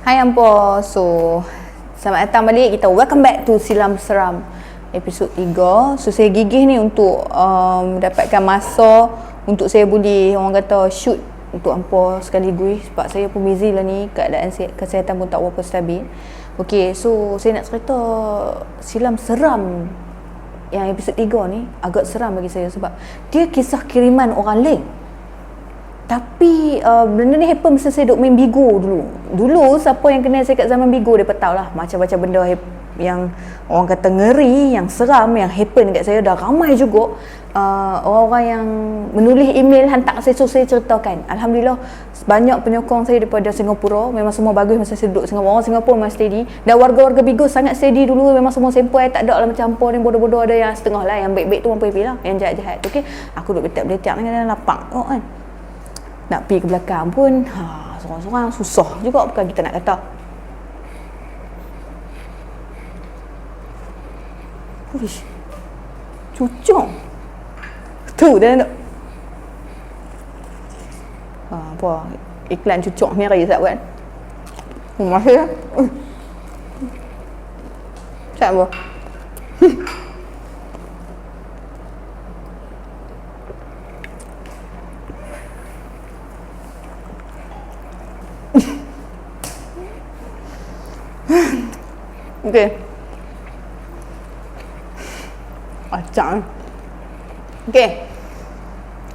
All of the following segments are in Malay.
Hai Ampo. So, selamat datang balik. Kita welcome back to Silam Seram episod 3. So, saya gigih ni untuk dapatkan masa untuk saya boleh orang kata shoot untuk Ampo sekaligus sebab saya pun busy lah ni, keadaan kesihatan pun tak berapa stabil. Okay, so saya nak cerita Silam Seram yang episod 3 ni agak seram bagi saya sebab dia kisah kiriman orang lain. Tapi benda ni happen masa saya duk main Bigo dulu. Dulu siapa yang kenal saya kat zaman Bigo, dia tahu lah macam-macam benda yang orang kata ngeri, yang seram, yang happen kat saya. Dah ramai juga orang-orang yang menulis email hantar saya, so saya ceritakan. Alhamdulillah banyak penyokong saya daripada Singapura. Memang semua bagus masa saya duduk Singapura. Orang Singapura memang steady. Dan warga-warga Bigo sangat steady dulu. Memang semua sempoi, tak ada lah macam Ampo ni bodoh-bodoh. Ada yang setengah lah, yang baik-baik tu Ampo pilih lah, yang jahat-jahat. Okay, aku duduk beletak-beletak dengan lapang kan. Nak pergi ke belakang pun sorang-sorang susah juga, bukan kita nak kata. Uish, cucuk tu dah nak apa iklan cucuk meri tak kan. Masih tak apa. Okay. Acang. Okay.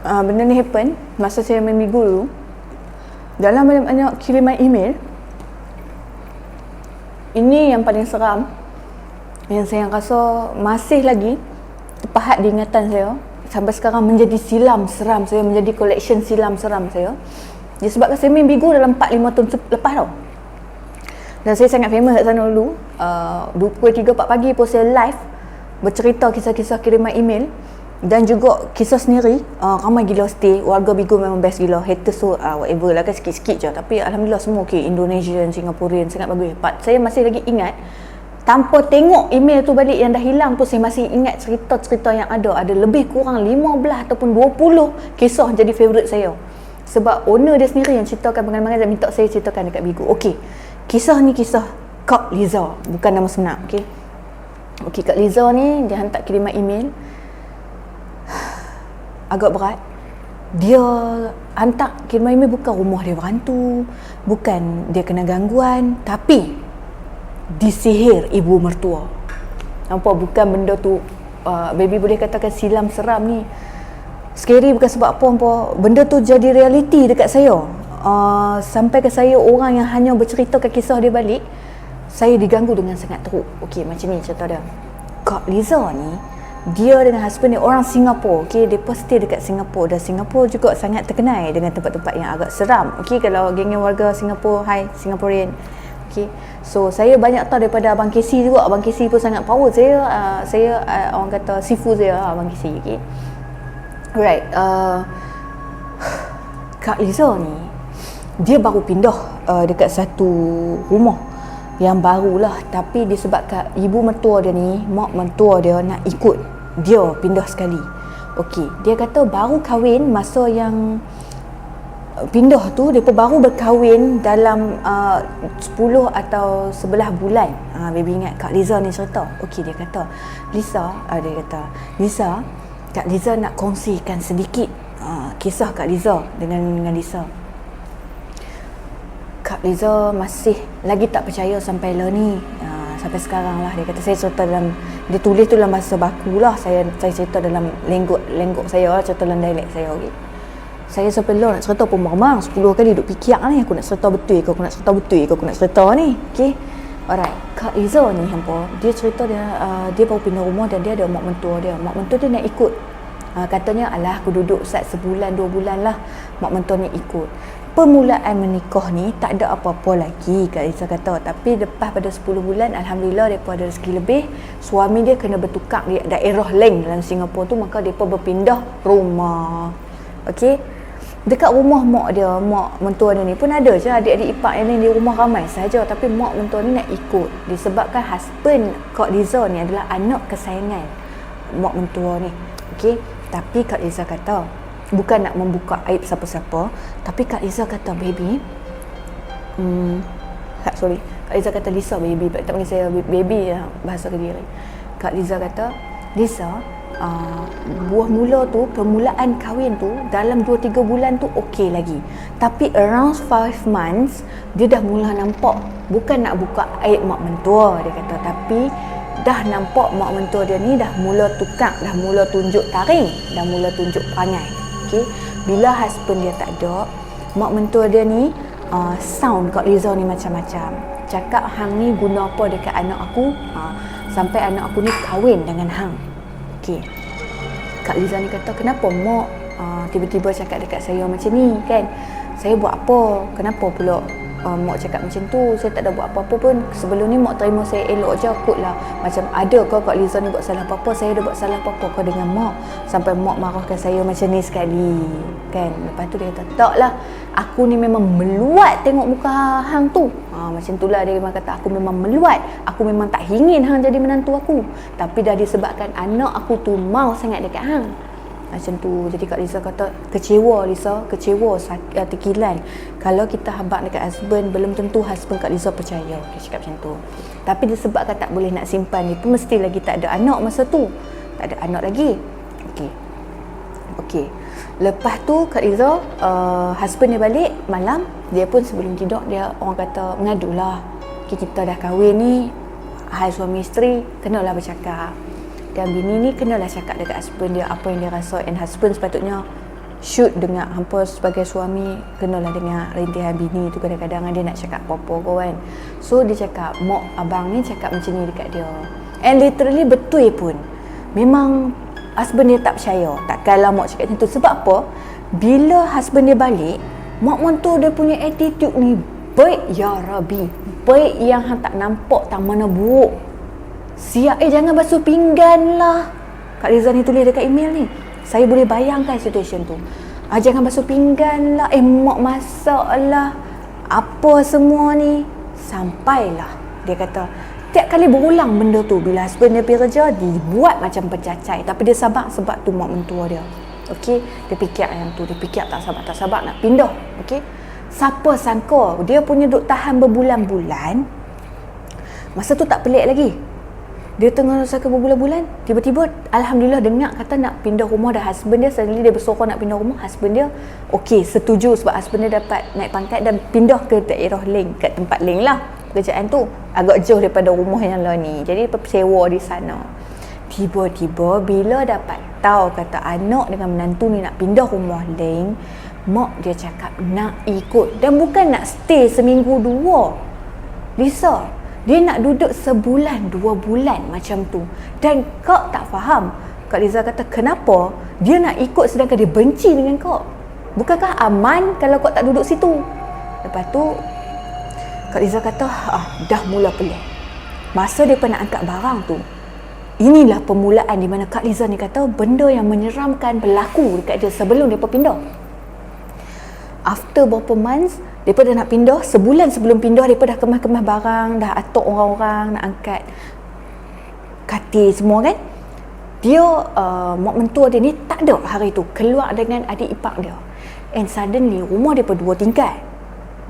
Benda ni happen masa saya main Bigo dulu. Dalam banyak kiriman email, ini yang paling seram, yang saya rasa masih lagi terpahat di ingatan saya sampai sekarang, menjadi silam seram saya, menjadi collection silam seram saya. Disebabkan saya main Bigo dalam 4-5 tahun lepas tau. Dan saya sangat famous kat sana dulu. Pukul 3-4 pagi pun saya live bercerita kisah-kisah kiriman email. Dan juga kisah sendiri. Ramai gila stay. Warga Bigo memang best gila. Haters tu whatever lah kan, sikit-sikit je. Tapi Alhamdulillah semua okay. Indonesian, Singaporean, sangat bagus. Saya masih lagi ingat, tanpa tengok email tu balik yang dah hilang pun, saya masih ingat cerita-cerita yang ada. Ada lebih kurang 15 ataupun 20 kisah jadi favourite saya. Sebab owner dia sendiri yang ceritakan pengalaman dan minta saya ceritakan dekat Bigo. Okay, kisah ni kisah Kak Liza, bukan nama sebenar. Okay, Kak Liza ni dia hantar kiriman email agak berat. Dia hantar kiriman email bukan rumah dia berhantu, bukan dia kena gangguan, tapi disihir ibu mertua. Nampak, bukan benda tu baby boleh katakan silam seram ni. Scary bukan sebab apa, benda tu jadi reality dekat saya. Sampai ke saya, orang yang hanya berceritakan kisah dia balik, saya diganggu dengan sangat teruk. Okey, macam ni cerita dia. Kak Liza ni, dia dengan husband dia orang Singapura. Okey, dia stay dekat Singapura. Dan Singapura juga sangat terkenal dengan tempat-tempat yang agak seram. Okey, kalau geng-geng warga Singapura, hai Singaporean. Okey, so saya banyak tahu daripada Abang Casey juga. Abang Casey pun sangat power. Saya orang kata sifu saya Abang Casey. Okey, right. Kak Liza ni, dia baru pindah dekat satu rumah yang barulah, tapi disebabkan ibu mertua dia ni, mak mertua dia nak ikut dia pindah sekali. Okey, dia kata baru kahwin masa yang pindah tu, dia baru berkahwin dalam 10 atau 11 bulan. Baby ingat Kak Liza ni cerita. Okey, dia kata Liza, Kak Liza nak kongsikan sedikit kisah Kak Liza dengan Liza. Kak Liza masih lagi tak percaya sampai lah ni, sampai sekarang lah. Dia kata saya cerita dalam, dia tulis tu dalam bahasa baku lah, saya cerita dalam lenggok saya lah, cerita dalam dialek saya. Okay, saya sampai lah nak cerita pun memang 10 kali duk fikir ni, aku nak cerita betul ke, aku nak cerita ni. Okay, alright. Kak Liza ni hampa, dia cerita dia baru pindah rumah dan dia ada mak mentua dia. Mak mentua dia nak ikut. Katanya alah aku duduk sebulan 2 bulan lah, mak mentua ni ikut. Permulaan menikah ni tak ada apa-apa lagi, Kak Liza kata. Tapi lepas pada 10 bulan, Alhamdulillah mereka ada rezeki lebih. Suami dia kena bertukar di daerah lain dalam Singapura tu, maka mereka berpindah rumah. Okey, dekat rumah mak mentua dia ni pun ada je adik-adik ipar yang lain di rumah ramai saja. Tapi mak mentua ni nak ikut disebabkan husband Kak Liza ni adalah anak kesayangan mak mentua ni. Okey, tapi Kak Liza kata, bukan nak membuka aib siapa-siapa, tapi Kak Liza kata, baby, sorry, Kak Liza kata, Lisa baby, tak panggil saya baby lah, bahasa Kediri. Kak Liza kata, Lisa, buah mula tu, permulaan kahwin tu dalam 2-3 bulan tu okey lagi, tapi around 5 months dia dah mula nampak, bukan nak buka aib mak mentua dia kata, tapi dah nampak mak mentua dia ni dah mula tukar, dah mula tunjuk taring, dah mula tunjuk perangai. Okey, bila husband dia tak ada, mak mentua dia ni sound Kak Liza ni macam-macam. Cakap hang ni guna apa dekat anak aku, sampai anak aku ni kahwin dengan hang. Okey, Kak Liza ni kata, kenapa mak tiba-tiba cakap dekat saya macam ni kan? Saya buat apa? Kenapa pula mak cakap macam tu? Saya tak ada buat apa-apa pun. Sebelum ni mak terima saya elok je kot lah. Macam ada ke Kak Liza ni buat salah apa-apa? Saya ada buat salah apa-apa ke dengan mak? Sampai mak marahkan saya macam ni sekali kan? Lepas tu dia kata, tak lah, aku ni memang meluat tengok muka hang tu. Macam tu lah dia memang kata, aku memang meluat, aku memang tak ingin hang jadi menantu aku, tapi dah disebabkan anak aku tu mau sangat dekat hang. Macam tu. Jadi Kak Liza kata, kecewa Liza, kecewa, tekilan. Kalau kita habaq dekat husband, belum tentu husband Kak Liza percaya. Dia cakap macam tu. Tapi disebabkan tak boleh nak simpan ni pun, mesti lagi tak ada anak masa tu. Tak ada anak lagi. Okey. Lepas tu Kak Liza, husband dia balik malam, dia pun sebelum tidur dia orang kata mengadulah. Kita dah kahwin ni, hai suami isteri, kenalah bercakap. Dan bini ni kenalah cakap dekat husband dia apa yang dia rasa. And husband sepatutnya should dengar. Hampa sebagai suami kenalah dengar rintihan bini tu. Kadang-kadang dia nak cakap apa-apa kan. So dia cakap, mak abang ni cakap macam ni dekat dia. And literally betul pun. Memang husband dia tak percaya. Takkanlah mak cakap macam tu. Sebab apa? Bila husband dia balik, mak mentua dia punya attitude ni baik ya Rabbi. Baik yang hang tak nampak tak mana buruk. Siap, jangan basuh pinggan lah. Kak Liza ni tulis dekat email ni. Saya boleh bayangkan situasi tu. Jangan basuh pinggan lah. Mak masak lah. Apa semua ni. Sampailah dia kata, tiap kali berulang benda tu. Bila husband dia pergi kerja, dibuat macam pencacai. Tapi dia sabar sebab tu mak mentua dia. Okey, dia fikir yang tu. Dia fikir tak sabar nak pindah. Okey, siapa sangka dia punya duk tahan berbulan-bulan. Masa tu tak pelik lagi. Dia tengah rasa berbulan-bulan, tiba-tiba Alhamdulillah dengar kata nak pindah rumah dah. Husband dia suddenly dia bersorok nak pindah rumah. Husband dia okey, setuju sebab husband dia dapat naik pangkat dan pindah ke daerah lain, kat tempat lain lah. Pekerjaan tu agak jauh daripada rumah yang lain ni. Jadi dia sewa di sana. Tiba-tiba bila dapat tahu kata anak dengan menantu ni nak pindah rumah lain, mak dia cakap nak ikut. Dan bukan nak stay seminggu 2. Lisa, dia nak duduk sebulan, 2 bulan macam tu. Dan kau tak faham. Kak Liza kata, kenapa dia nak ikut sedangkan dia benci dengan kau? Bukankah aman kalau kau tak duduk situ? Lepas tu Kak Liza kata, dah mula pelik. Masa dia pernah angkat barang tu, inilah permulaan di mana Kak Liza ni kata benda yang menyeramkan berlaku dekat dia sebelum dia pindah. After beberapa months, mereka dah nak pindah. Sebulan sebelum pindah, mereka dah kemas-kemas barang, dah atuk orang-orang nak angkat katil semua kan. Dia, mak mentua dia ni tak ada hari tu, keluar dengan adik ipar dia. And suddenly, rumah mereka 2 tingkat.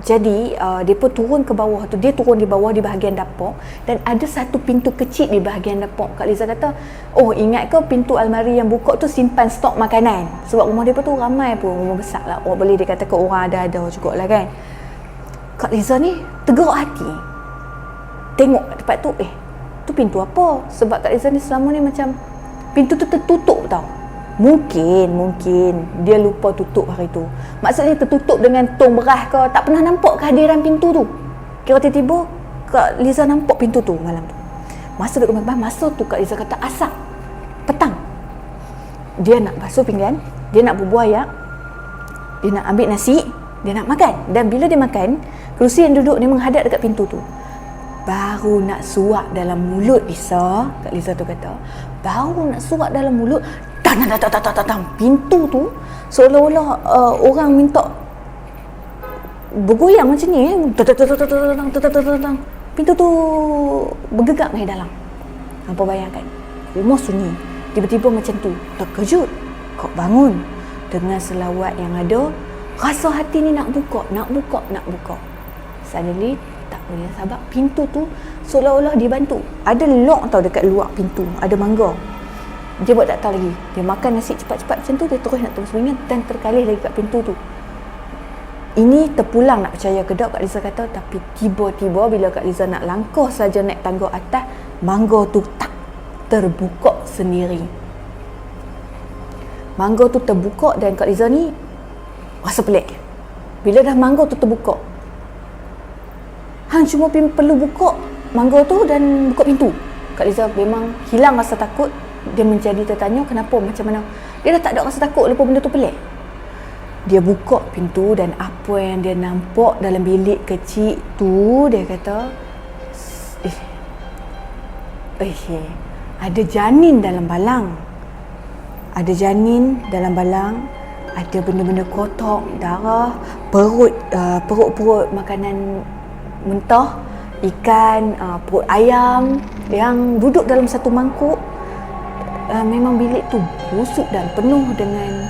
Jadi, mereka turun ke bawah tu. Dia turun di bawah di bahagian dapur. Dan ada satu pintu kecil di bahagian dapur. Kak Liza kata, oh ingat ke pintu almari yang buka tu simpan stok makanan? Sebab rumah mereka tu ramai pun, rumah besar lah. Orang boleh dikatakan orang ada jugalah kan. Kak Liza ni tergerak hati. Tengok tempat tu, tu pintu apa? Sebab Kak Liza ni selama ni macam pintu tu tertutup tau. Mungkin dia lupa tutup hari tu. Maksudnya tertutup dengan tong beras ke, tak pernah nampak kehadiran pintu tu. Kira tiba-tiba Kak Liza nampak pintu tu malam tu. Masa duduk makan, masa tu Kak Liza kata asap petang. Dia nak basuh pinggan, dia nak bubuh ayak, dia nak ambil nasi, dia nak makan. Dan bila dia makan, kerusi yang duduk dia menghadap dekat pintu tu. Baru nak suap dalam mulut Lisa, Kak Liza tu kata, baru nak suap dalam mulut, pintu tu seolah-olah orang minta bergoyang macam ni. Pintu tu bergegak dari dalam. Hampa bayangkan, rumah sunyi, tiba-tiba macam tu, terkejut. Kau bangun dengan selawat yang ada, rasa hati ni nak buka. Suddenly tak boleh sebab pintu tu seolah-olah dia bantu. Ada lock tau dekat luar pintu, ada mangga. Dia buat tak tahu lagi. Dia makan nasi cepat-cepat macam tu, dia terus nak tunggu sebenarnya dan terkalih lagi kat pintu tu. Ini terpulang nak percaya ke tak, Kak Liza kata. Tapi tiba-tiba bila Kak Liza nak langkah saja naik tangga atas, mangga tu tak terbuka sendiri. Mangga tu terbuka dan Kak Liza ni rasa pelik. Bila dah mangga tu terbuka, hang cuma perlu buka mangga tu dan buka pintu. Kak Liza memang hilang rasa takut. Dia menjadi tertanya kenapa, macam mana. Dia dah tak ada rasa takut lepas benda tu pelik. Dia buka pintu dan apa yang dia nampak dalam bilik kecil tu, dia kata ada janin dalam balang. Ada janin dalam balang. Ada benda-benda kotak, darah, perut makanan mentah, ikan, perut ayam yang duduk dalam satu mangkuk. Memang bilik tu busuk dan penuh dengan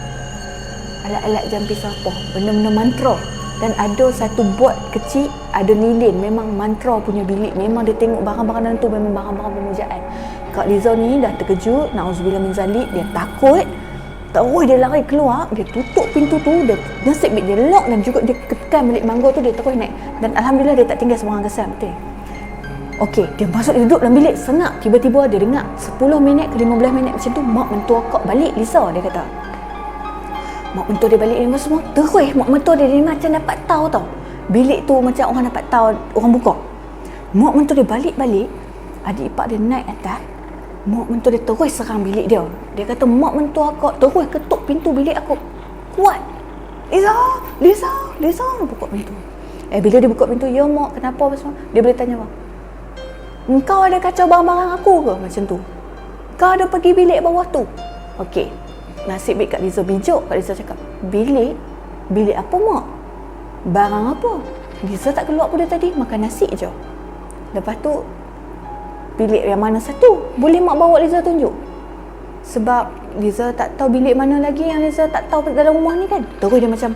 alat-alat jampi sapah, benda-benda mantra. Dan ada satu bot kecil, ada lilin, memang mantra punya bilik. Memang dia tengok barang-barang dalam tu memang barang-barang pemujaan. Kak Liza ni dah terkejut, na'udzubillah min zalik, dia takut. Terus dia lari keluar, dia tutup pintu tu, dia nasib baik dia lock dan juga dia ketekan balik mangga tu, dia terus naik. Dan alhamdulillah dia tak tinggal sebarang kesan, betul. Okey, dia masuk, dia duduk dalam bilik, senang. Tiba-tiba dia dengar 10 minit ke 15 minit macam tu, mak mentua kak balik Liza, dia kata. Mak mentua dia balik ni semua, terus mak mentua dia macam dapat tahu tau. Bilik tu macam orang dapat tahu, orang buka. Mak mentua dia balik-balik, adik ipar dia naik atas. Mak mentua dia terus serang bilik dia. Dia kata, mak mentua kak terus ketuk pintu bilik aku. Kuat. Liza, buka pintu. Bila dia buka pintu, ya mak, kenapa apa semua? Dia boleh tanya, mak, engkau ada kacau barang-barang aku ke? Macam tu. Kau ada pergi bilik bawah tu? Okey. Nasib baik Kak Liza bijuk. Kak Liza cakap, bilik apa mak? Barang apa? Liza tak keluar pun dia tadi, makan nasi je. Lepas tu, bilik yang mana satu? Boleh mak bawa Liza tunjuk? Sebab Liza tak tahu bilik mana lagi yang Liza tak tahu dalam rumah ni kan. Terus dia macam,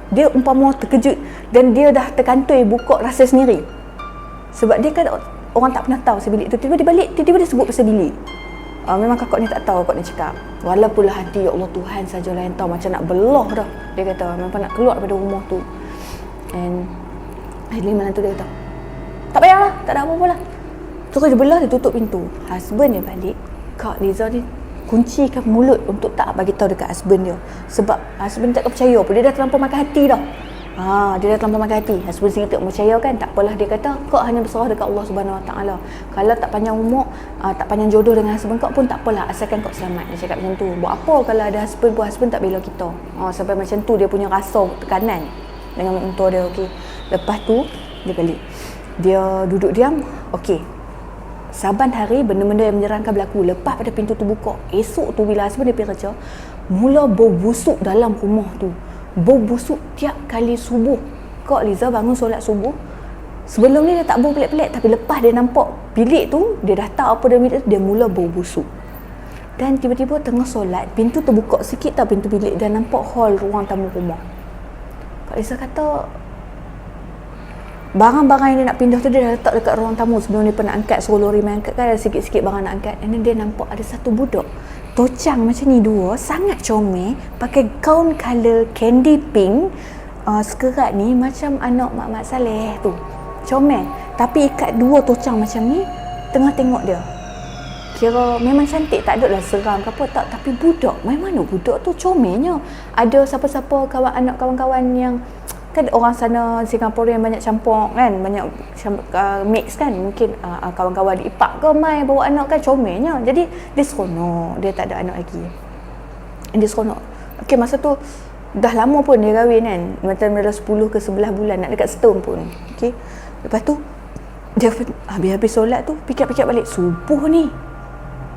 dia umpama terkejut dan dia dah terkantoi buka rasa sendiri. Sebab dia kan orang tak pernah tahu pasal bilik tu. Tiba-tiba dia balik, tiba-tiba dia sebut pasal bilik. Memang kakak ni tak tahu, kakak ni cakap, walaupun lah hati, ya Allah, Tuhan sajalah yang tahu, macam nak belah dah. Dia kata memang nak keluar daripada rumah tu. And akhirnya malam tu dia kata, tak payahlah, tak ada apa-apa lah. Terus dia belah, dia tutup pintu. Husband dia balik, Kak Liza ni kuncikan mulut untuk tak bagi tahu dekat husband dia. Sebab husband tak percaya pun, dia dah terlampau makan hati dah. Dia dah terlampau makan hati. Husband sendiri tak percaya kan. Tak apalah, dia kata, kau hanya berserah dekat Allah Subhanahu Wa Taala. Kalau tak panjang umur, tak panjang jodoh dengan husband kau pun tak apalah, asalkan kau selamat. Dia cakap macam tu. Buat apa kalau ada husband pun, husband tak bela kita. Sampai macam tu dia punya rasa tekanan dengan mentua dia. Okey. Lepas tu dia balik. Dia duduk diam. Okey. Saban hari benda-benda yang menyeramkan berlaku. Lepas pada pintu tu buka, esok tu bila husband dia pergi kerja, mula bau busuk dalam rumah tu. Bau busuk tiap kali subuh. Kak Liza bangun solat subuh. Sebelum ni dia tak bau pelik-pelik, tapi lepas dia nampak bilik tu, dia dah tahu apa dia bilik tu, dia mula bau busuk. Dan tiba-tiba tengah solat, pintu terbuka sikit tau, pintu bilik, dan nampak hall ruang tamu rumah. Kak Liza kata, barang-barang yang dia nak pindah tu dia dah letak dekat ruang tamu. Sebelum dia pernah angkat, suruh lori main angkat kan, ada sikit-sikit barang nak angkat. And then dia nampak ada satu budak tocang macam ni dua, sangat comel, pakai gaun colour candy pink, sekerat ni macam anak Mak Saleh tu, comel. Tapi ikat dua tocang macam ni, tengah tengok dia. Kira memang cantik, tak ada lah seram ke apa tak. Tapi budak, mana budak tu comelnya. Ada siapa-siapa anak kawan-kawan yang kan orang sana Singapura yang banyak campur kan, banyak mix kan, mungkin kawan-kawan di Ipak ke mai bawa anak kan, comelnya. Jadi dia seronok, dia tak ada anak lagi, dia seronok. Okey, masa tu dah lama pun dia kahwin kan, macam dah 10 ke 11 bulan, nak dekat setahun pun. Okey, lepas tu dia habis solat tu fikir-fikir balik, subuh ni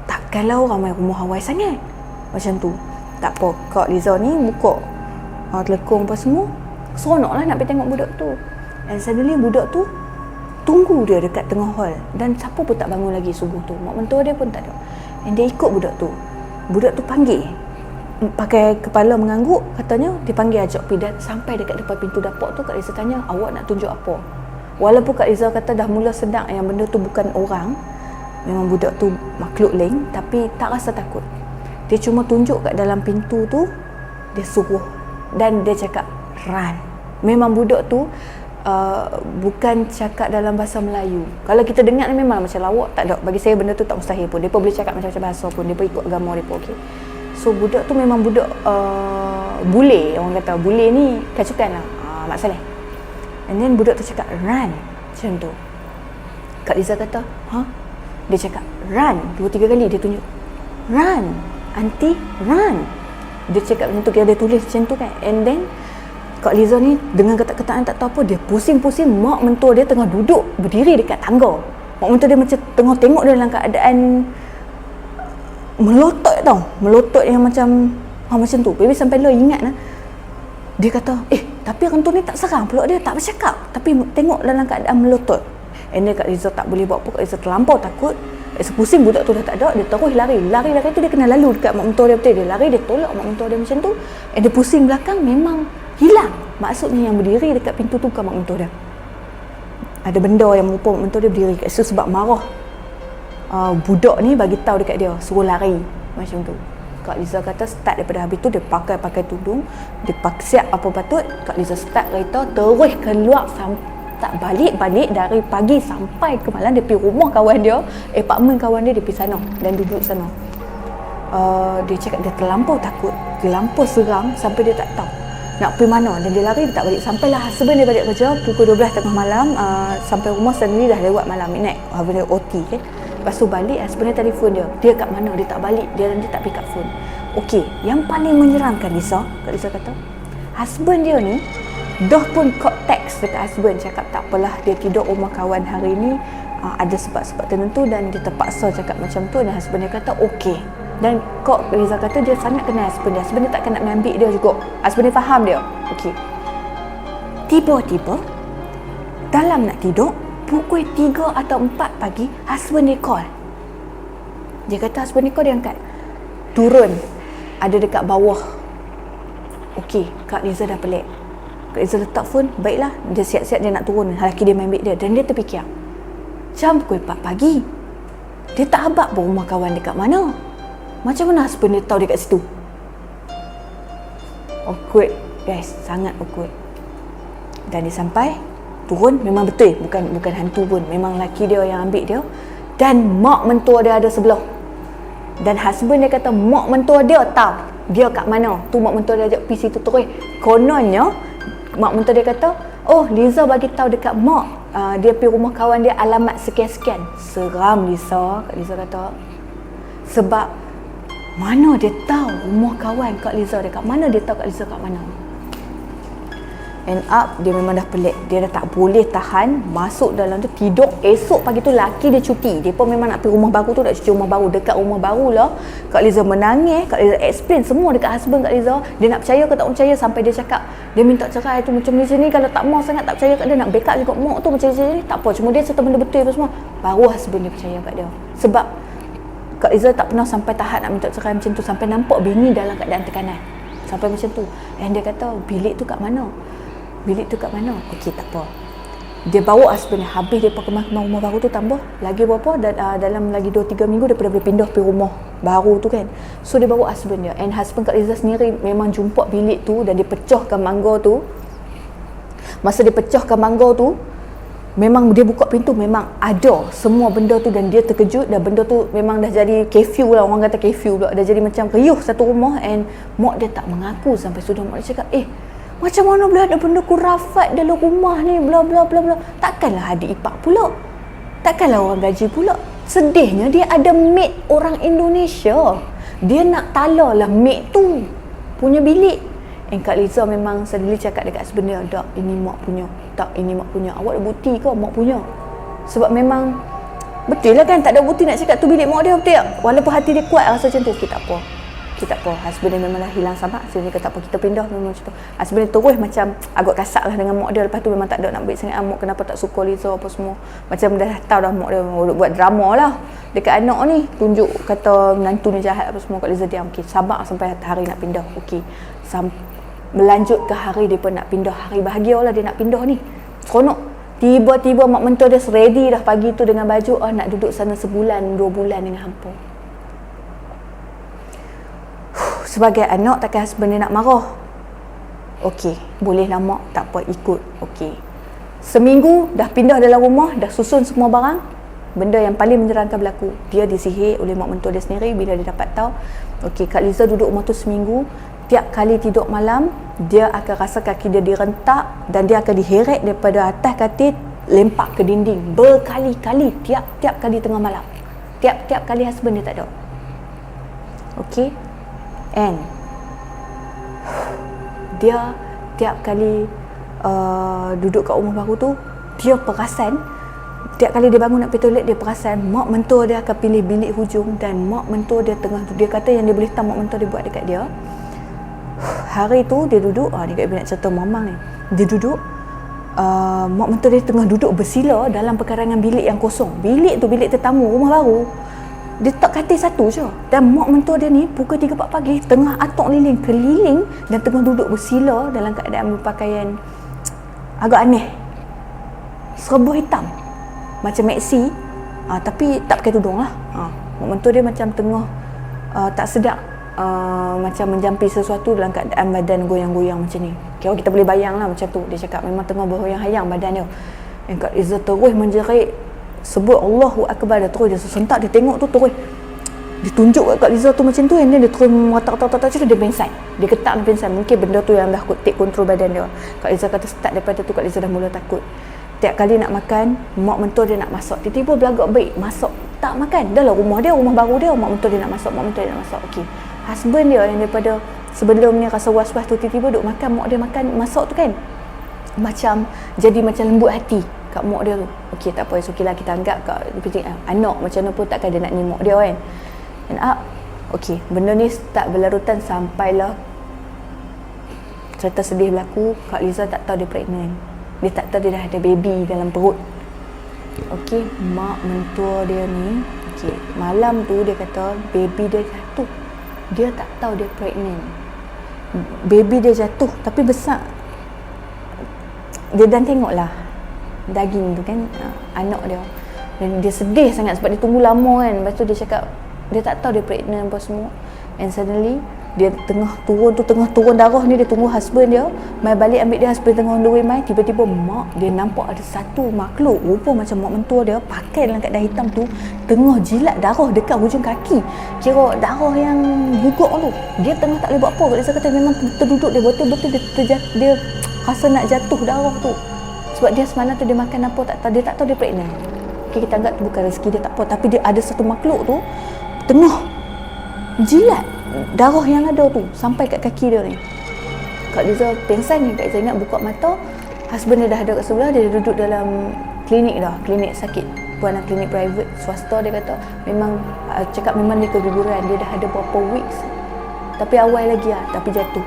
takkanlah orang main rumah awal sangat macam tu. Tak apa, Kak Liza ni buka telekong apa semua, seronok lah nak pergi tengok budak tu. And suddenly budak tu tunggu dia dekat tengah hall. Dan siapa pun tak bangun lagi subuh tu. Mak mentua dia pun tak ada. And dia ikut budak tu. Budak tu panggil, pakai kepala mengangguk, katanya dia panggil ajak pergi. Dan sampai dekat depan pintu dapur tu, Kak Liza tanya, awak nak tunjuk apa? Walaupun Kak Liza kata dah mula sedar yang benda tu bukan orang, memang budak tu makhluk lain, tapi tak rasa takut. Dia cuma tunjuk kat dalam pintu tu, dia suruh dan dia cakap run. Memang budak tu bukan cakap dalam bahasa Melayu. Kalau kita dengar ni memang macam lawak, tak ada. Bagi saya benda tu tak mustahil pun. Dia pun boleh cakap macam-macam bahasa pun, dia pun ikut agama dia pun okey. So budak tu memang budak bule, orang kata bule ni kacukan lah, Mak Saleh. And then budak tu cakap run, macam tu. Kak Liza kata, dia cakap run 2-3 kali dia tunjuk. Run, aunty, run. Dia cakap macam tu, dia tulis macam tu kan. And then Kak Liza ni dengan ketak-ketakan tak tahu apa, dia pusing-pusing. Mak mentua dia tengah duduk berdiri dekat tangga. Mak mentua dia macam tengah tengok dia dalam keadaan melotot tau. Melotot yang macam macam tu. Baby sampai lo ingat lah. Dia kata, tapi orang tu ni tak serang pula dia, tak bercakap. Tapi tengok dalam keadaan melotot. And then Kak Liza tak boleh buat apa. Kak Liza terlampau takut. Pusing budak tu dah tak ada. Dia terus lari. Lari tu dia kena lalu dekat mak mentua dia betul. Dia lari, dia tolak mak mentua dia macam tu. And dia pusing belakang, memang hilang. Maksudnya yang berdiri dekat pintu tu bukan mak mentua dia. Ada benda yang merupa mak mentua dia berdiri kat situ sebab marah. Budak ni bagi tahu dekat dia, suruh lari macam tu. Kak Liza kata start daripada habis tu dia pakai tudung, dia siap apa patut. Kak Liza start kereta terus keluar tak balik dari pagi sampai ke malam. Dia pergi rumah kawan dia, apartmen kawan dia pergi sana dan duduk sana. Dia cakap dia terlampau takut, terlampau seram sampai dia tak tahu nak pergi mana, dan dia lari, dia tak balik. Sampailah husband dia balik kerja pukul 12 tengah malam, sampai rumah sendiri dah lewat malam midnight, husband dia OT kan. Lepas tu balik, husband dia telefon dia kat mana, dia tak balik, dia tak pick up phone. Okey, yang paling menyeramkan Kak Liza kata, husband dia ni dah pun call text dekat husband, cakap tak apalah dia tidur rumah kawan hari ni, ada sebab-sebab tertentu, dan dia terpaksa cakap macam tu. Dan husband dia kata okey. Dan Kak Liza kata dia sangat kenal husband dia tak akan nak ambil dia juga, husband dia faham dia. Okey, tiba-tiba dalam nak tidur pukul 3 atau 4 pagi, husband dia call. Dia kata husband dia call, dia angkat, turun, ada dekat bawah. Okey, Kak Liza dah pelik. Kak Liza letak phone, baiklah, dia siap-siap dia nak turun. Lelaki dia main ambil dia, dan dia terfikir jam pukul 4 pagi, dia tak habaq pun rumah kawan dekat mana. Macam mana husband dia tahu dekat situ? Awkward guys, sangat awkward. Dan dia sampai turun, memang betul bukan hantu pun, memang lelaki dia yang ambil dia. Dan mak mentua dia ada sebelah. Dan husband dia kata mak mentua dia tahu dia kat mana. Tu mak mentua dia ajak pergi situ terus. Kononnya mak mentua dia kata, Liza bagi tahu dekat mak, dia pergi rumah kawan dia alamat sekian-sekian. Seram Liza, Kak Liza kata. Sebab mana dia tahu rumah kawan Kak Liza dekat mana, dia tahu Kak Liza kat mana. End up dia memang dah pelik, dia dah tak boleh tahan, masuk dalam tu tidur. Esok pagi tu laki dia cuti, dia pun memang nak pergi rumah baru tu, nak cuci rumah baru. Dekat rumah baru lah Kak Liza menangis, Kak Liza explain semua dekat husband Kak Liza. Dia nak percaya ke tak percaya, sampai dia cakap dia minta cerai tu macam ni, kalau tak mau sangat tak percaya kat dia, nak backup juga mak tu macam ni, tak apa, cuma dia serta benda betul apa semua. Baru husband dia percaya kat dia. Sebab Kak Liza tak pernah sampai tahap nak minta cerai macam tu, sampai nampak bini dalam keadaan tekanan sampai macam tu. Dan dia kata bilik tu kat mana, okey tak apa. Dia bawa husband dia, habis dia pakai rumah baru tu, tambah lagi berapa, dalam lagi 2-3 minggu dia boleh pindah pergi rumah baru tu kan. So dia bawa husband dia, and husband Kak Liza sendiri memang jumpa bilik tu, dan dia pecahkan mangga tu. Masa dia pecahkan mangga tu, memang dia buka pintu, memang ada semua benda tu, dan dia terkejut. Dan benda tu memang dah jadi curfew lah, orang kata curfew pula, dah jadi macam riuh satu rumah. And mak dia tak mengaku sampai sudah mak dia cakap, macam mana boleh ada benda kurafat dalam rumah ni, bla bla bla bla. Takkanlah adik ipar pula, takkanlah orang gaji pula. Sedihnya dia ada maid orang Indonesia, dia nak talalah maid tu punya bilik. And Kak Liza memang suddenly cakap dekat husband dia, tak, ini mak punya, tak, ini mak punya. Awak ada bukti ke mak punya? Sebab memang betul lah kan, tak ada bukti nak cakap tu bilik mak dia, betul tak? Walaupun hati dia kuat rasa macam tu, okey tak apa, husband dia memang dah hilang sabar. So dia kata tak apa, kita pindah memang macam tu. Husband dia terus macam agak kasar lah dengan mak dia. Lepas tu memang tak ada nak baik sangat, mak kenapa tak suka Liza apa semua. Macam dah tahu dah mak dia buat drama lah dekat anak ni, tunjuk kata menantu ni jahat apa semua. Kak Liza diam, okey sabar sampai hari nak pindah. Okey, melanjut ke hari dia pun nak pindah, hari bahagia lah dia nak pindah ni, seronok. Tiba-tiba mak mentua dia ready dah pagi tu dengan baju, nak duduk sana sebulan, 2 bulan dengan hampa. Sebagai anak takkan husband dia nak marah. Okey, bolehlah mak, tak apa, ikut. Okey. Seminggu dah pindah dalam rumah, dah susun semua barang. Benda yang paling menyeramkan berlaku, dia disihir oleh mak mentua dia sendiri bila dia dapat tahu. Okey, Kak Liza duduk rumah tu seminggu. Tiap kali tidur malam, dia akan rasa kaki dia direntak dan dia akan diheret daripada atas katil lempak ke dinding berkali-kali, tiap-tiap kali tengah malam. Tiap-tiap kali husband dia tak ada. Okey. And dia tiap kali duduk kat rumah baru tu, dia perasan tiap kali dia bangun nak pergi toilet, dia perasan mak mentua dia akan pilih bilik hujung dan mak mentua dia tengah, dia kata yang dia boleh tahu mak mentua dia buat dekat dia. Hari tu dia duduk, ni kat ibu nak cerita mamang ni. Dia duduk, mak mentua dia tengah duduk bersila dalam perkarangan bilik yang kosong. Bilik tu bilik tetamu rumah baru. Dia tak katil satu je. Dan mak mentua dia ni pukul 3-4 pagi tengah atok keliling dan tengah duduk bersila dalam keadaan berpakaian agak aneh. Serba hitam. Macam Maxi, tapi tak pakai tudung lah. Mak mentua dia macam tengah tak sedap, macam menjampi sesuatu dalam keadaan badan goyang-goyang macam ni. Kira kita boleh bayang lah macam tu. Dia cakap memang tengah berhoyang-hayang badan dia. Dan Kak Liza terus menjerit, sebut Allahu Akbar, dia terus dia sesentak, dia tengok tu terus dia tunjuk kat Kak Liza tu macam tu, and then dia terus meratak-tak-tak macam tu, dia pingsan. Dia ketak dia pingsan. Mungkin benda tu yang dah take control badan dia. Kak Liza kata start daripada tu Kak Liza dah mula takut. Tiap kali nak makan, mak mentua dia nak masak. Tiba-tiba belagak baik, masak. Tak makan. Dah lah rumah dia, rumah baru dia, mak mentua dia nak masak, mak mentua dia nak masak. Okey. Husband dia yang daripada sebelum ni rasa was-was tu, tiba-tiba duk makan, mak dia makan, masak tu kan. Macam, jadi macam lembut hati kat mak dia tu. Okey, tak apa, okey lah, kita anggap kat anak macam mana pun takkan dia nak ni mak dia kan. And up. Okey, benda ni start berlarutan sampailah cerita sedih berlaku. Kak Liza tak tahu dia pregnant. Dia tak tahu dia dah ada baby dalam perut. Okey, mak mentua dia ni, okey, malam tu dia kata baby dia jatuh. Dia tak tahu dia pregnant. Baby dia jatuh tapi besar. Dia dan tengoklah daging tu kan, anak dia. Dan dia sedih sangat sebab dia tunggu lama kan. Lepas tu dia cakap dia tak tahu dia pregnant apa semua. And suddenly dia tengah turun darah ni, dia tunggu husband dia mai balik ambil dia, husband tengah on the way mai, tiba-tiba mak dia nampak ada satu makhluk rupa macam mak mentua dia pakai dalam keadaan hitam tu tengah jilat darah dekat hujung kaki. Kira darah yang gugur tu. Dia tengah tak boleh buat apa. Dia kata memang terduduk, dia betul-betul dia rasa nak jatuh darah tu. Sebab dia semalam tu dia makan apa tak tahu, dia tak tahu dia pregnant. Okay, kita anggap tu bukan rezeki dia, tak apa, tapi dia ada satu makhluk tu tengah jilat darah yang ada tu sampai kat kaki dia ni. Kak Liza pengsan ni. Kak Liza ingat buka mata, husband dia dah ada kat sebelah, dia duduk dalam klinik dah, klinik sakit, bukan klinik private, swasta. Dia kata memang cakap memang dia keguguran, dia dah ada berapa weeks tapi awal lagi lah, tapi jatuh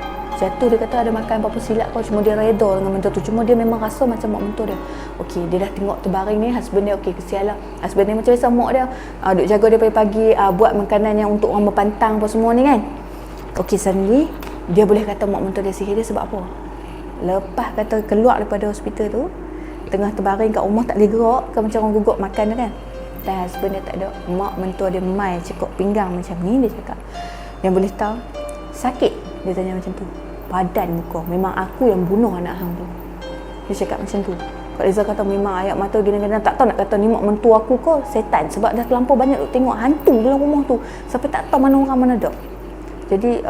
dia kata ada makan apa-apa silap kau, cuma dia reda dengan benda tu, cuma dia memang rasa macam mak mentua dia. Okey, dia dah tengok terbaring ni, husband dia okey, kesian lah. Husband dia macam biasa mak dia, duk jaga dia pagi-pagi, buat makanan yang untuk orang berpantang apa semua ni kan. Okey, suddenly dia boleh kata mak mentua dia sihir dia sebab apa? Lepas kata keluar daripada hospital tu, tengah terbaring kat rumah tak boleh gerak, kan macam orang gugur makan tu kan. Dan husband dia tak ada, mak mentua dia mai cekok pinggang macam ni, dia cakap. Yang boleh tahu sakit, dia tanya macam tu. Badan muka, memang aku yang bunuh anak hang tu. Dia cakap macam tu. Kak Liza kata memang ayat mata gini-gini, tak tahu nak kata ni mak mentua aku ke setan, sebab dah terlampau banyak duk tengok hantu dalam rumah tu sampai tak tahu mana orang mana dak. Jadi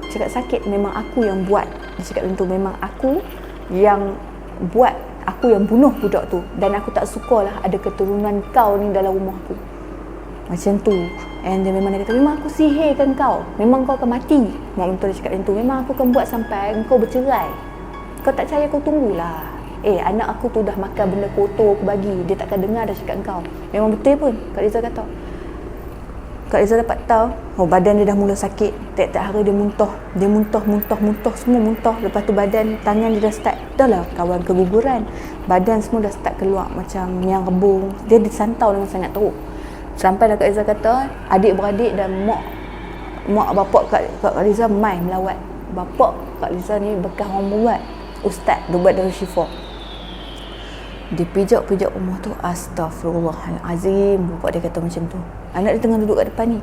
cakap sakit memang aku yang buat. Dia cakap macam tu, memang aku yang buat, aku yang bunuh budak tu, dan aku tak sukalah ada keturunan kau ni dalam rumah aku. Macam tu. And dia memang dia kata memang aku sihirkan kau, memang kau akan mati. Mak mentua dia cakap macam tu, memang aku akan buat sampai kau bercerai. Kau tak percaya, kau tunggulah. Anak aku tu dah makan benda kotor aku bagi, dia takkan dengar dah cakap kau. Memang betul pun, Kak Liza kata. Kak Liza dapat tahu, badan dia dah mula sakit. Tiap-tiap hari dia muntah, semua muntah. Lepas tu badan, tangan dia dah start, dah lah kawan keguguran. Badan semua dah start keluar macam yang rebung. Dia disantau dengan sangat teruk. Sampai Kak Liza kata adik-beradik dan mak bapak Kak Liza mai melawat. Bapak Kak Liza ni bekas orang buat ustaz, dia buat dari Syifa. Dia pijak rumah tu. Astaghfirullahalazim, bapak dia kata macam tu. Anak dia tengah duduk kat depan ni.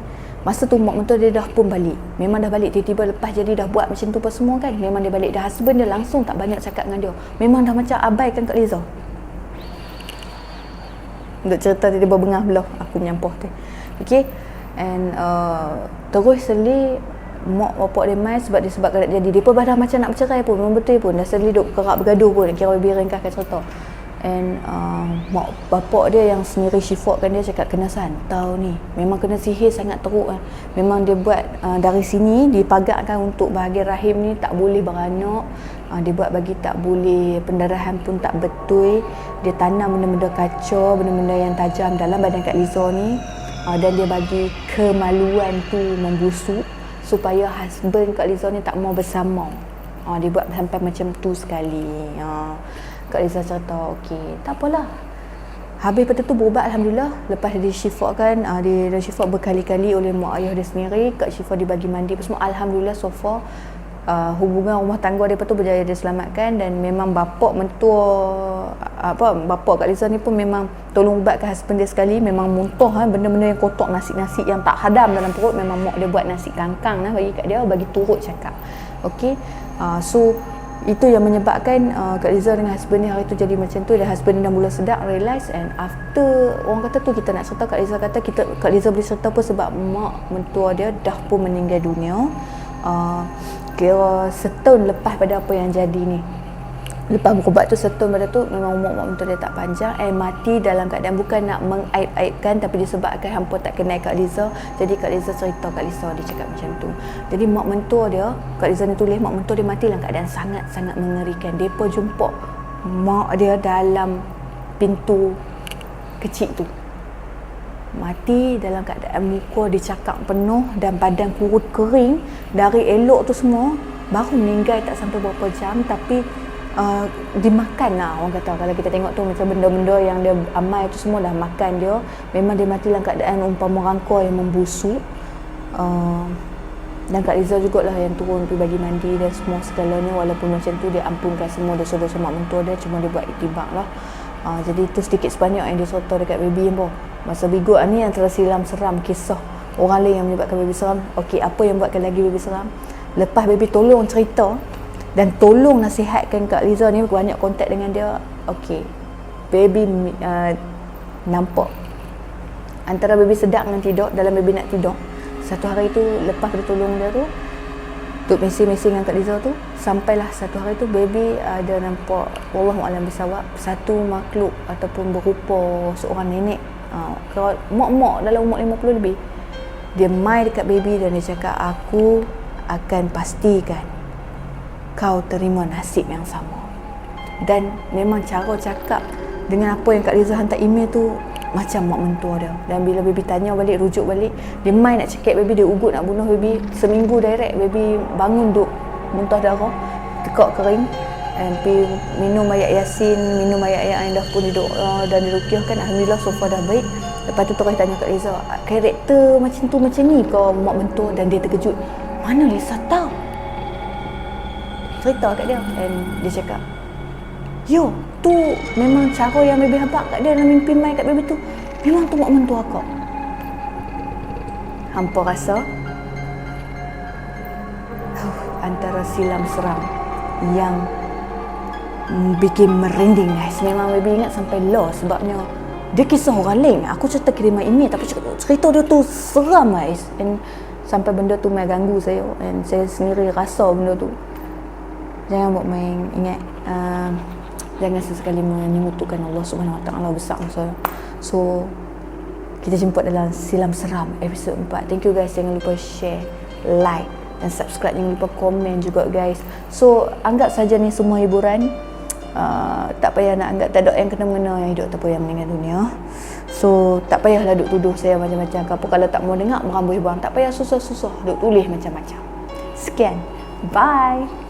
Masa tu mak mentua dia dah pun balik. Memang dah balik tiba-tiba lepas jadi dah buat macam tu apa semua kan. Memang dia balik. Dah husband dia langsung tak banyak cakap dengan dia. Memang dah macam abaikan Kak Liza. Untuk cerita tiba-tiba bengah belah aku menyampah tu. Okay. And terus seli mak bapak dia mai sebab disebabkan nak jadi. Dia pun dah macam nak bercerai pun. Memang betul pun. Dah seli duk kerak bergaduh pun. Kira lebih ringkaskan cerita. And mak bapak dia yang sendiri syifatkan dia cakap kena santau ni. Memang kena sihir sangat teruk kan. Memang dia buat dari sini dipagakkan untuk bahagian rahim ni tak boleh beranak. Dia buat bagi tak boleh, pendarahan pun tak betul. Dia tanam benda-benda kacau, benda-benda yang tajam dalam badan Kak Liza ni. Dan dia bagi kemaluan tu membusuk supaya husband Kak Liza ni tak mau bersama. Dia buat sampai macam tu sekali. Kak Liza cerita, okey, tak apalah. Habis pada tu berubat Alhamdulillah. Lepas dia syifatkan, dia syifat berkali-kali oleh mak ayah dia sendiri. Kak Syifa dibagi mandi apa semua. Alhamdulillah so far hubungan rumah tangga dia tu berjaya diselamatkan. Dan memang bapak mentua bapak Kak Liza ni pun memang tolong ubatkan husband dia sekali. Memang muntah benda-benda yang kotor, nasi-nasi yang tak hadam dalam perut. Memang mak dia buat nasi kangkang bagi kat dia, bagi turut cakap. Okey. So itu yang menyebabkan Kak Liza dengan husband dia hari tu jadi macam tu. Dan husband dia dah mula sedar, realise. And after orang kata tu kita nak cerita, Kak Liza kata Kak Liza boleh cerita pun sebab mak mentua dia dah pun meninggal dunia. Kira setahun lepas pada apa yang jadi ni. Lepas berubat tu setahun pada tu memang umur mak mentua dia tak panjang. Mati dalam keadaan bukan nak mengaib-aibkan, tapi disebabkan hampa tak kenal Kak Liza. Jadi Kak Liza cerita Kak Liza, dia cakap macam tu. Jadi mak mentua dia, Kak Liza ni tulis mak mentua dia mati dalam keadaan sangat-sangat mengerikan. Depa jumpa mak dia dalam pintu kecil tu. Mati dalam keadaan muka dicakap penuh dan badan kurut kering. Dari elok tu semua baru meninggal tak sampai berapa jam, tapi dimakan lah orang kata. Kalau kita tengok tu macam benda-benda yang dia amal tu semua dah makan dia. Memang dia mati dalam keadaan umpama rangka yang membusuk. Dan Kak Liza jugalah yang turun pergi bagi mandi dan semua segalanya. Walaupun macam tu dia ampunkan semua dosa-dosa mak mentua dia, cuma dia buat itibak lah. Jadi itu sedikit sebanyak yang dia cerita dekat baby yang masa bigut ni antara silam seram kisah orang lain yang menyebabkan baby seram. Okey, apa yang buatkan lagi baby seram? Lepas baby tolong cerita dan tolong nasihatkan Kak Liza ni, banyak kontak dengan dia. Okey, baby nampak antara baby sedap dengan tidur. Dalam baby nak tidur, satu hari tu lepas dia tolong dia tu duk mesej-mesej dengan Kak Liza tu, sampailah satu hari tu baby ada nampak, wallahualam bisawab, satu makhluk ataupun berupa seorang nenek, mak-mak dalam umur 50 lebih. Dia mai dekat baby dan dia cakap, aku akan pastikan kau terima nasib yang sama. Dan memang cara cakap dengan apa yang Kak Liza hantar email tu macam mak mentua dia. Dan bila baby tanya balik, rujuk balik, dia main nak cekik baby, dia ugut nak bunuh baby. Seminggu direct baby bangun duk muntah darah, tekak kering, and pergi minum ayat yasin, minum ayat-ayat yang dah pun duduk dan diruqyahkan. Alhamdulillah so far dah baik. Lepas tu terus tanya Kak Liza, karakter macam tu macam ni kau mak mentua? Dan dia terkejut, mana Liza tahu? Cerita kat dia, and dia cakap, yo, tu memang cara yang baby habak kat dia dalam mimpi mai kat baby tu. Memang tu mak mentua kau. Hampa rasa antara silam seram yang bikin merinding guys. Memang baby ingat sampai low sebabnya dia kisah orang lain. Aku cerita kiriman email tapi cerita dia tu seram guys. And sampai benda tu main ganggu saya. And saya sendiri rasa benda tu. Jangan buat main, ingat jangan sesekali menyekutukan Allah Subhanahu Wa Taala besar. So kita jumpa dalam Silam Seram episod 4. Thank you guys. Jangan lupa share, like dan subscribe. Jangan lupa komen juga guys. So anggap saja ni semua hiburan. Tak payah nak anggap, tak ada yang kena-mengena yang hidup ataupun yang meninggal dunia. So tak payahlah duk tuduh saya macam-macam. Apa kalau tak mau dengar merambui bang, tak payah susah-susah duk tulis macam-macam. Sekian. Bye.